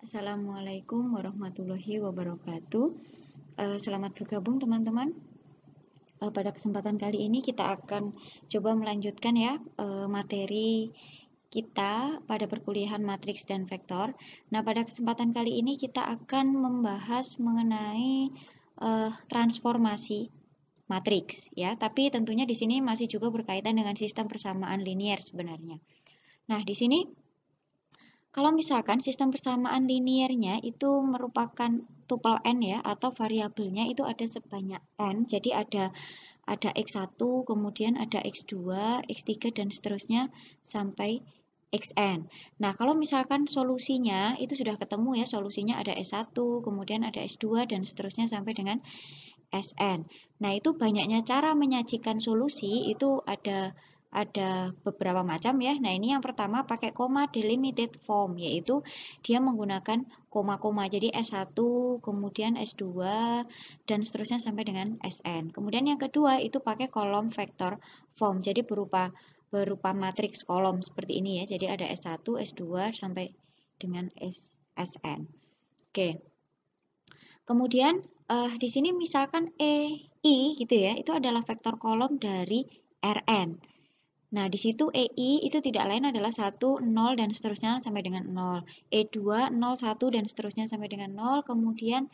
Assalamualaikum warahmatullahi wabarakatuh. Selamat bergabung teman-teman. Pada kesempatan kali ini kita akan coba melanjutkan ya materi kita pada perkuliahan matriks dan vektor. Nah, pada kesempatan kali ini kita akan membahas mengenai transformasi matriks ya, tapi tentunya di sini masih juga berkaitan dengan sistem persamaan linier sebenarnya. Nah, di sini kalau misalkan sistem persamaan liniernya itu merupakan tuple n ya, atau variabelnya itu ada sebanyak n. Jadi ada x1, kemudian ada x2, x3 dan seterusnya sampai xn. Nah, kalau misalkan solusinya itu sudah ketemu ya, solusinya ada S1, kemudian ada S2 dan seterusnya sampai dengan Sn. Nah, itu banyaknya cara menyajikan solusi itu ada beberapa macam ya. Nah, ini yang pertama pakai koma delimited form, yaitu dia menggunakan koma-koma. Jadi S1, kemudian S2 dan seterusnya sampai dengan Sn. Kemudian yang kedua itu pakai kolom vektor form. Jadi berupa matriks kolom seperti ini ya. Jadi ada S1, S2 sampai dengan Sn. Oke. Kemudian di sini misalkan EI gitu ya, itu adalah vektor kolom dari Rn. Nah, di situ EI itu tidak lain adalah 1, 0 dan seterusnya sampai dengan 0. E2 0, 1 dan seterusnya sampai dengan 0. Kemudian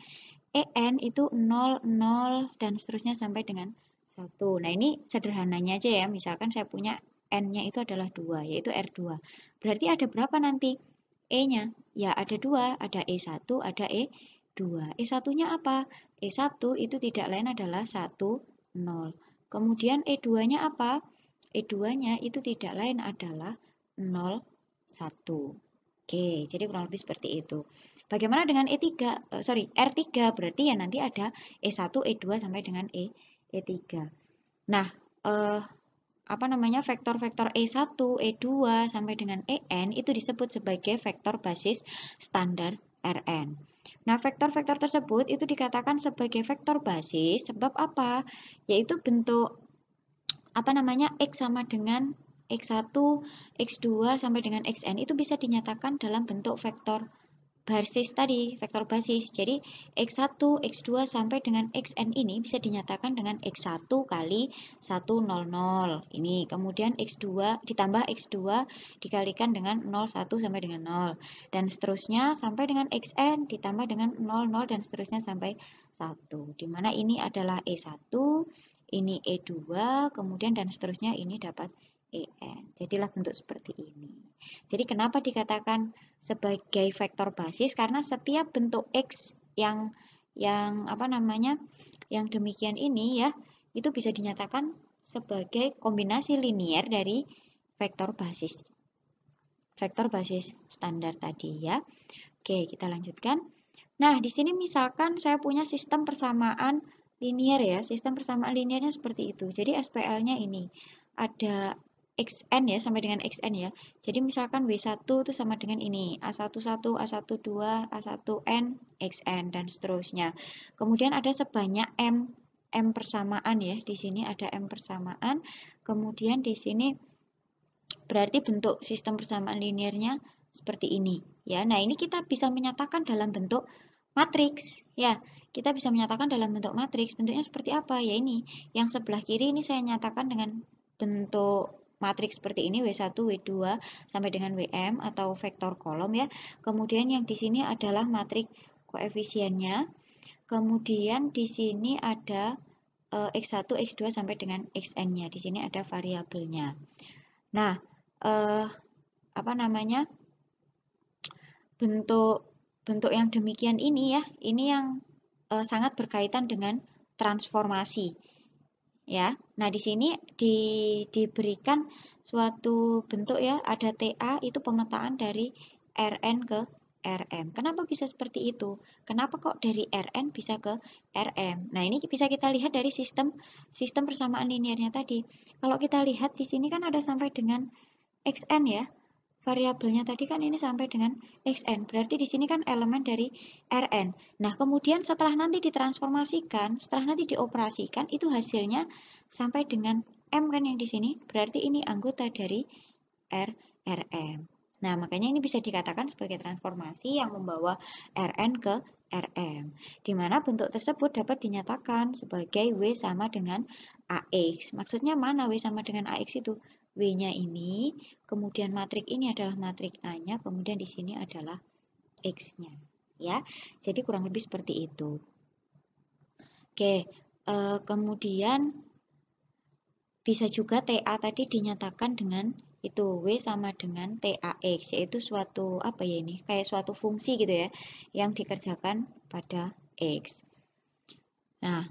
EN itu 0, 0 dan seterusnya sampai dengan 1. Nah, ini sederhananya aja ya. Misalkan saya punya N-nya itu adalah 2, yaitu R2. Berarti ada berapa nanti E-nya? Ya, ada 2. Ada E1, ada E2. E1-nya apa? E1 itu tidak lain adalah 1, 0. Kemudian E2-nya apa? E2-nya itu tidak lain adalah 0, 1. Oke, jadi kurang lebih seperti itu. Bagaimana dengan E3? R3 berarti ya nanti ada E1, E2 sampai dengan E3. Nah, vektor-vektor E1, E2 sampai dengan En itu disebut sebagai vektor basis standar Rn. Nah, vektor-vektor tersebut itu dikatakan sebagai vektor basis sebab apa? Yaitu bentuk X sama dengan X1, X2 sampai dengan Xn itu bisa dinyatakan dalam bentuk vektor basis tadi, vektor basis. Jadi X1, X2 sampai dengan Xn ini bisa dinyatakan dengan X1 kali 100. Ini kemudian X2 ditambah X2 dikalikan dengan 01 sampai dengan 0 dan seterusnya sampai dengan Xn ditambah dengan 00 dan seterusnya sampai 1. Dimana ini adalah E1, ini E2, kemudian dan seterusnya ini dapat En. Jadilah bentuk seperti ini. Jadi kenapa dikatakan sebagai vektor basis? Karena setiap bentuk X yang yang demikian ini ya, itu bisa dinyatakan sebagai kombinasi linier dari vektor basis. Vektor basis standar tadi ya. Oke, kita lanjutkan. Nah, di sini misalkan saya punya sistem persamaan linier ya. Sistem persamaan liniernya seperti itu. Jadi SPL-nya ini ada Xn ya sampai dengan Xn ya. Jadi misalkan W1 itu sama dengan ini, A11, A12, A1n, Xn dan seterusnya. Kemudian ada sebanyak M persamaan ya. Di sini ada M persamaan. Kemudian di sini berarti bentuk sistem persamaan liniernya seperti ini ya. Nah, ini kita bisa menyatakan dalam bentuk matriks ya. Kita bisa menyatakan dalam bentuk matriks. Bentuknya seperti apa? Ya ini. Yang sebelah kiri ini saya nyatakan dengan bentuk matriks seperti ini W1, W2 sampai dengan Wm atau vektor kolom ya. Kemudian yang di sini adalah matriks koefisiennya. Kemudian di sini ada X1, X2 sampai dengan Xn-nya. Di sini ada variabelnya. Nah, bentuk yang demikian ini ya, ini yang sangat berkaitan dengan transformasi. Ya. Nah, di sini diberikan suatu bentuk ya, ada TA itu pemetaan dari Rn ke Rm. Kenapa bisa seperti itu? Kenapa kok dari Rn bisa ke Rm? Nah, ini bisa kita lihat dari sistem persamaan liniernya tadi. Kalau kita lihat di sini kan ada sampai dengan Xn ya. Variabelnya tadi kan ini sampai dengan Xn. Berarti di sini kan elemen dari Rn. Nah, kemudian setelah nanti ditransformasikan, setelah nanti dioperasikan, itu hasilnya sampai dengan M kan yang di sini. Berarti ini anggota dari Rm. Nah, makanya ini bisa dikatakan sebagai transformasi yang membawa Rn ke Rm, di mana bentuk tersebut dapat dinyatakan sebagai W sama dengan AX. Maksudnya mana W sama dengan AX itu? W-nya ini, kemudian matrik ini adalah matrik A-nya, kemudian di sini adalah X-nya. Ya, jadi kurang lebih seperti itu. Oke, kemudian bisa juga TA tadi dinyatakan dengan itu W sama dengan TAX, yaitu suatu apa ya ini, kayak suatu fungsi gitu ya, yang dikerjakan pada X. Nah,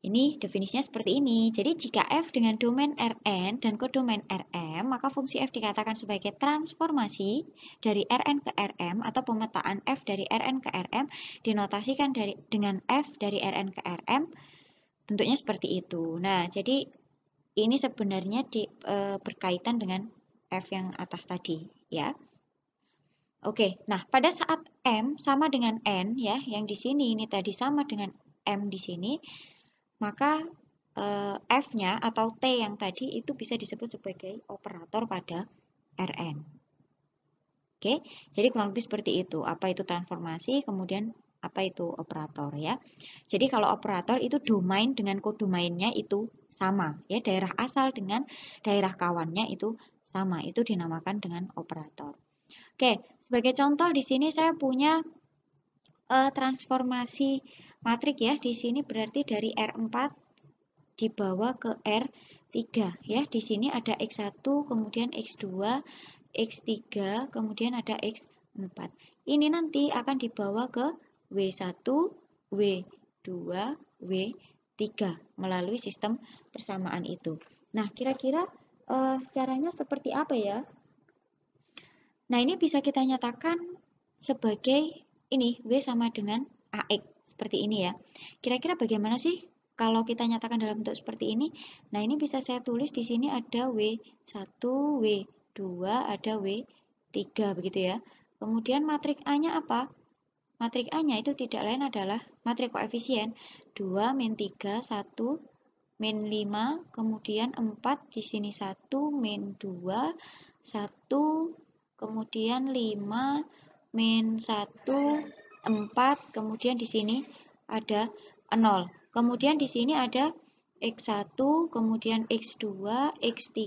ini definisinya seperti ini. Jadi jika F dengan domain Rn dan kodomain Rm, maka fungsi F dikatakan sebagai transformasi dari Rn ke Rm atau pemetaan F dari Rn ke Rm dinotasikan dengan F dari Rn ke Rm, bentuknya seperti itu. Nah, jadi ini sebenarnya berkaitan dengan F yang atas tadi, ya. Oke, nah pada saat M sama dengan N, ya, yang di sini ini tadi sama dengan M di sini, maka F-nya atau T yang tadi itu bisa disebut sebagai operator pada Rn. Oke, jadi kurang lebih seperti itu. Apa itu transformasi, kemudian apa itu operator, ya. Jadi kalau operator itu domain dengan kodomainnya itu sama, ya, daerah asal dengan daerah kawannya itu sama, itu dinamakan dengan operator. Oke, sebagai contoh di sini saya punya transformasi matrik, ya. Di sini berarti dari R4 dibawa ke R3, ya. Di sini ada X1, kemudian X2, X3, kemudian ada X4. Ini nanti akan dibawa ke W1, W2, W3 melalui sistem persamaan itu. Nah, kira-kira caranya seperti apa ya? Nah, ini bisa kita nyatakan sebagai ini, W sama dengan AX, seperti ini ya. Kira-kira bagaimana sih kalau kita nyatakan dalam bentuk seperti ini? Nah, ini bisa saya tulis di sini ada W1, W2, ada W3, begitu ya. Kemudian matrik A-nya apa? Matrik A-nya itu tidak lain adalah matrik koefisien 2, min 3, 1, min 5, kemudian 4, di sini 1, min 2, 1, kemudian 5, min 1, 4, kemudian di sini ada 0. Kemudian di sini ada X1, kemudian X2, X3,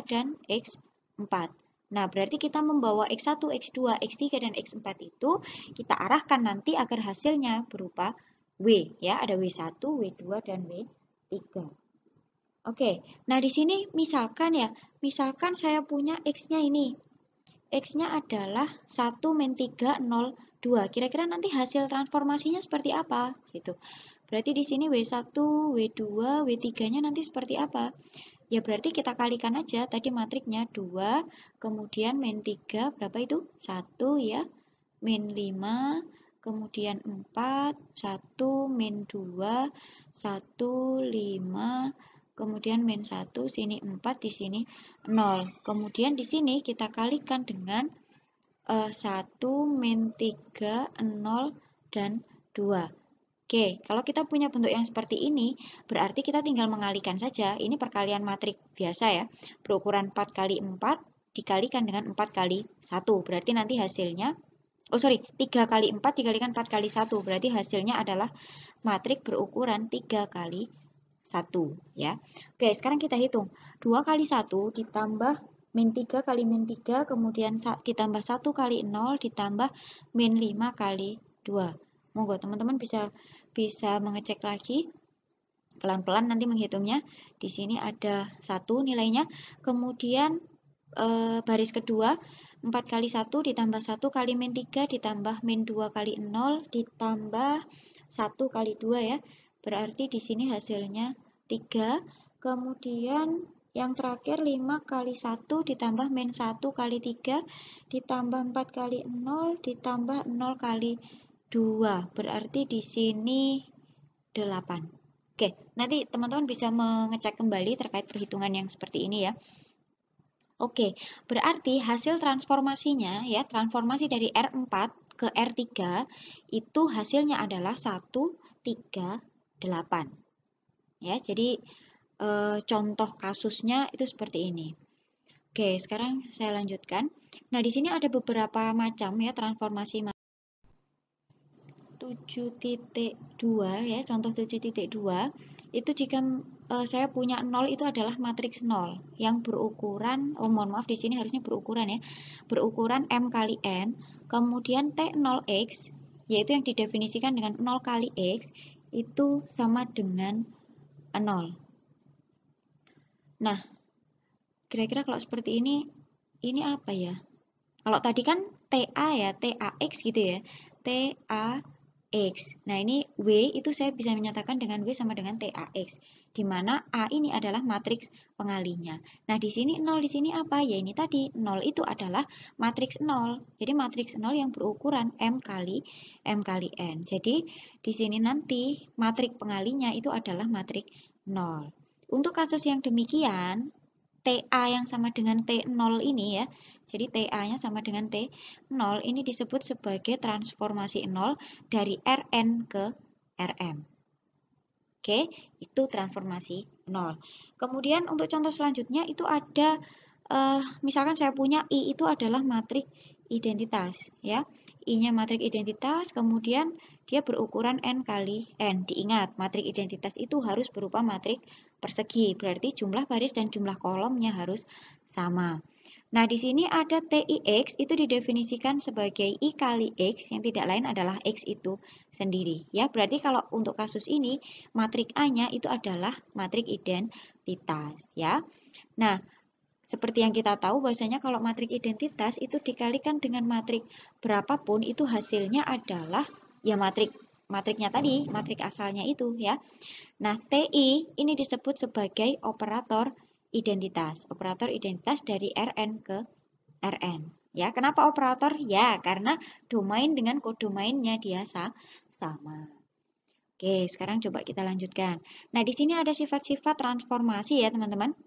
dan X4. Nah, berarti kita membawa X1, X2, X3, dan X4 itu kita arahkan nanti agar hasilnya berupa W, ya. Ada W1, W2, dan W3. Oke, nah di sini misalkan saya punya X-nya ini. X-nya adalah 1 min 3, 0, 2. Kira-kira nanti hasil transformasinya seperti apa? Gitu. Berarti di sini W1, W2, W3-nya nanti seperti apa? Ya berarti kita kalikan aja tadi matriknya 2, kemudian min 3, berapa itu? 1 ya, min 5, kemudian 4, 1, min 2, 1, 5, kemudian min 1, sini 4, di sini 0. Kemudian di sini kita kalikan dengan 1, min 3, 0, dan 2. Oke, kalau kita punya bentuk yang seperti ini, berarti kita tinggal mengalikan saja. Ini perkalian matrik biasa ya, berukuran 4 kali 4 dikalikan dengan 4 kali 1. Berarti nanti hasilnya, 3 kali 4 dikalikan 4 kali 1. Berarti hasilnya adalah matrik berukuran 3 kali 1. Ya. Oke, sekarang kita hitung. 2 kali 1 ditambah min 3 kali min 3, kemudian ditambah 1 kali 0, ditambah min 5 kali 2. Monggo teman-teman bisa mengecek lagi pelan-pelan nanti menghitungnya. Di sini ada 1 nilainya. Kemudian baris kedua 4 kali 1 ditambah 1 kali min 3 ditambah min 2 kali 0 ditambah 1 kali 2 ya. Berarti di sini hasilnya 3. Kemudian yang terakhir 5 kali 1 ditambah min 1 kali 3 ditambah 4 kali 0 ditambah 0 kali 2. Berarti di sini 8. Oke, nanti teman-teman bisa mengecek kembali terkait perhitungan yang seperti ini ya. Oke, berarti hasil transformasinya ya, transformasi dari R4 ke R3 itu hasilnya adalah 1, 3, 8. Ya, jadi contoh kasusnya itu seperti ini. Oke, sekarang saya lanjutkan. Nah, di sini ada beberapa macam ya transformasi 7.2 ya, contoh 7.2 itu jika saya punya 0 itu adalah matriks 0 yang berukuran, mohon maaf di sini harusnya berukuran ya, berukuran M kali N, kemudian T0X yaitu yang didefinisikan dengan 0 kali X itu sama dengan 0. Nah, kira-kira kalau seperti ini apa ya? Kalau tadi kan TA ya, TAX gitu ya. TAX. Nah, ini W itu saya bisa menyatakan dengan W sama dengan TAX. Di mana A ini adalah matriks pengalinya. Nah, di sini 0 di sini apa? Ya ini tadi 0 itu adalah matriks 0. Jadi matriks 0 yang berukuran M kali N. Jadi di sini nanti matriks pengalinya itu adalah matriks 0. Untuk kasus yang demikian, TA yang sama dengan T0 ini ya. Jadi TA-nya sama dengan T0 ini disebut sebagai transformasi 0 dari Rn ke Rm. Oke, itu transformasi 0. Kemudian untuk contoh selanjutnya itu ada misalkan saya punya I itu adalah matriks identitas ya. I-nya matriks identitas, kemudian dia berukuran N kali N. Diingat, matriks identitas itu harus berupa matriks persegi, berarti jumlah baris dan jumlah kolomnya harus sama. Nah, di sini ada TIX itu didefinisikan sebagai I kali X yang tidak lain adalah X itu sendiri. Ya, berarti kalau untuk kasus ini matrik A-nya itu adalah matrik identitas ya. Nah, seperti yang kita tahu bahwasanya kalau matrik identitas itu dikalikan dengan matrik berapapun itu hasilnya adalah ya matriknya tadi, matrik asalnya itu ya. Nah, TI ini disebut sebagai operator identitas dari Rn ke Rn. Ya, kenapa operator? Ya, karena domain dengan kodomainnya dia sama. Oke, sekarang coba kita lanjutkan. Nah, di sini ada sifat-sifat transformasi ya, teman-teman.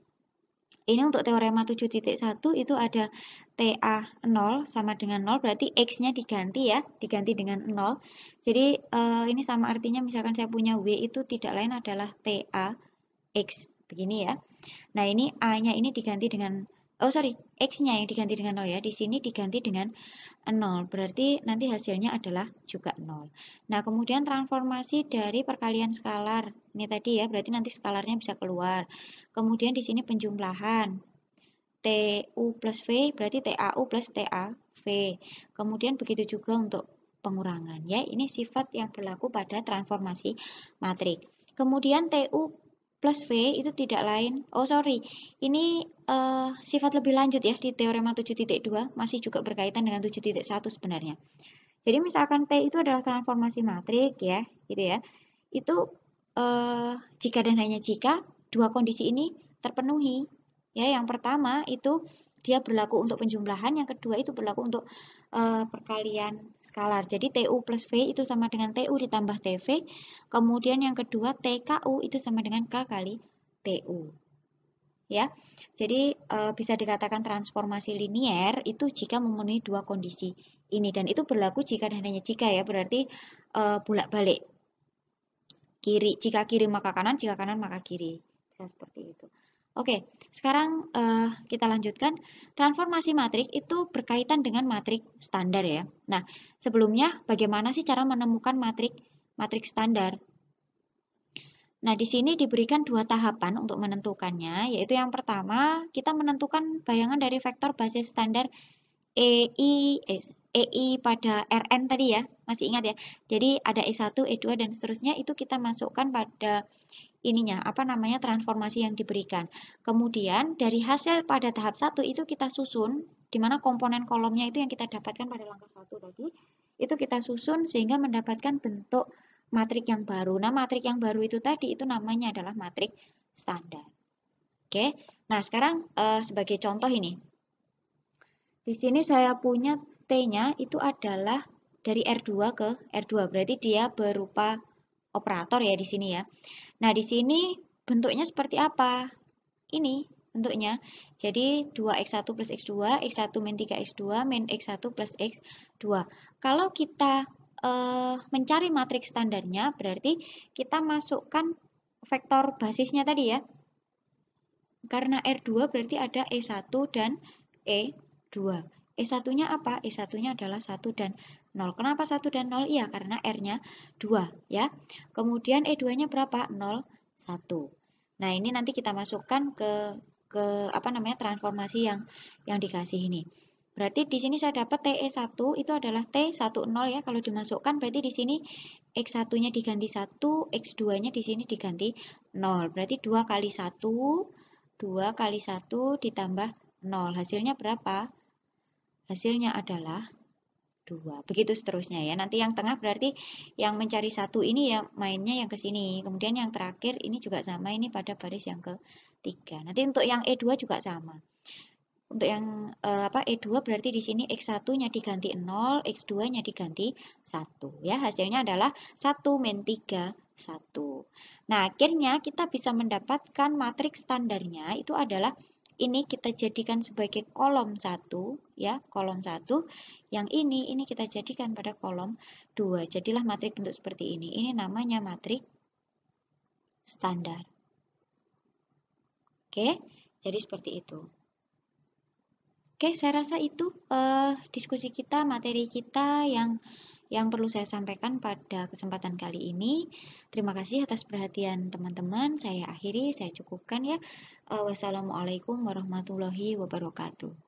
Ini untuk teorema 7.1 itu ada TA 0 sama dengan 0, berarti X-nya diganti ya, diganti dengan 0. Jadi ini sama artinya misalkan saya punya W itu tidak lain adalah TA X, begini ya. Nah, ini A-nya ini diganti dengan, X-nya yang diganti dengan 0 ya. Di sini diganti dengan 0, berarti nanti hasilnya adalah juga 0. Nah, kemudian transformasi dari perkalian skalar. Ini tadi ya, berarti nanti skalarnya bisa keluar. Kemudian di sini penjumlahan. TU plus V berarti TAU plus TAV. Kemudian begitu juga untuk pengurangan ya. Ini sifat yang berlaku pada transformasi matrik. Kemudian TU plus V itu tidak lain, ini sifat lebih lanjut ya di teorema 7.2, masih juga berkaitan dengan 7.1 sebenarnya. Jadi misalkan T itu adalah transformasi matrik ya, gitu ya. Itu jika dan hanya jika dua kondisi ini terpenuhi. Ya, yang pertama itu dia berlaku untuk penjumlahan, yang kedua itu berlaku untuk perkalian skalar. Jadi TU plus V itu sama dengan TU ditambah TV. Kemudian yang kedua TKU itu sama dengan K kali TU. Ya. Jadi bisa dikatakan transformasi linier itu jika memenuhi dua kondisi ini, dan itu berlaku jika dan hanya jika ya, berarti bolak-balik. Jika kiri maka kanan, jika kanan maka kiri. Bisa seperti itu. Oke, sekarang kita lanjutkan. Transformasi matrik itu berkaitan dengan matrik standar ya. Nah, sebelumnya bagaimana sih cara menemukan matrik standar? Nah, di sini diberikan dua tahapan untuk menentukannya, yaitu yang pertama kita menentukan bayangan dari vektor basis standar EI pada Rn tadi ya, masih ingat ya. Jadi ada E1, E2 dan seterusnya itu kita masukkan pada ininya, transformasi yang diberikan. Kemudian dari hasil pada tahap 1 itu kita susun, di mana komponen kolomnya itu yang kita dapatkan pada langkah 1 tadi, itu kita susun sehingga mendapatkan bentuk matrik yang baru. Nah, matrik yang baru itu tadi itu namanya adalah matrik standar. Oke. Nah, sekarang sebagai contoh ini. Di sini saya punya T-nya itu adalah dari R2 ke R2, berarti dia berupa operator ya di sini ya. Nah, di sini bentuknya seperti apa? Ini bentuknya. Jadi 2x1 plus x2, x1 min 3x2 min x1 plus x2. Kalau kita mencari matriks standarnya, berarti kita masukkan vektor basisnya tadi ya. Karena R2 berarti ada E1 dan E2. E1-nya apa? E1-nya adalah 1 dan 0. Kenapa 1 dan 0? Iya, karena R-nya 2 ya. Kemudian E2-nya berapa? 0, 1. Nah, ini nanti kita masukkan ke apa namanya transformasi yang dikasih ini. Berarti di sini saya dapat TE1 itu adalah T10 ya. Kalau dimasukkan berarti di sini X1-nya diganti 1, X2-nya di sini diganti 0. Berarti 2 kali 1, 2 kali 1 ditambah 0. Hasilnya berapa? Hasilnya adalah 2. Begitu seterusnya ya. Nanti yang tengah berarti yang mencari 1 ini ya mainnya yang ke sini. Kemudian yang terakhir ini juga sama, ini pada baris yang ketiga. Nanti untuk yang E2 juga sama. Untuk yang E2 berarti di sini X1-nya diganti 0, X2-nya diganti 1 ya. Hasilnya adalah 1 min 3, 1. Nah, akhirnya kita bisa mendapatkan matriks standarnya itu adalah ini kita jadikan sebagai kolom 1 ya, kolom 1. Yang ini kita jadikan pada kolom 2. Jadilah matriks bentuk seperti ini. Ini namanya matriks standar. Oke, jadi seperti itu. Oke, saya rasa itu diskusi kita, materi kita yang perlu saya sampaikan pada kesempatan kali ini. Terima kasih atas perhatian teman-teman. Saya akhiri, saya cukupkan ya. Wassalamualaikum warahmatullahi wabarakatuh.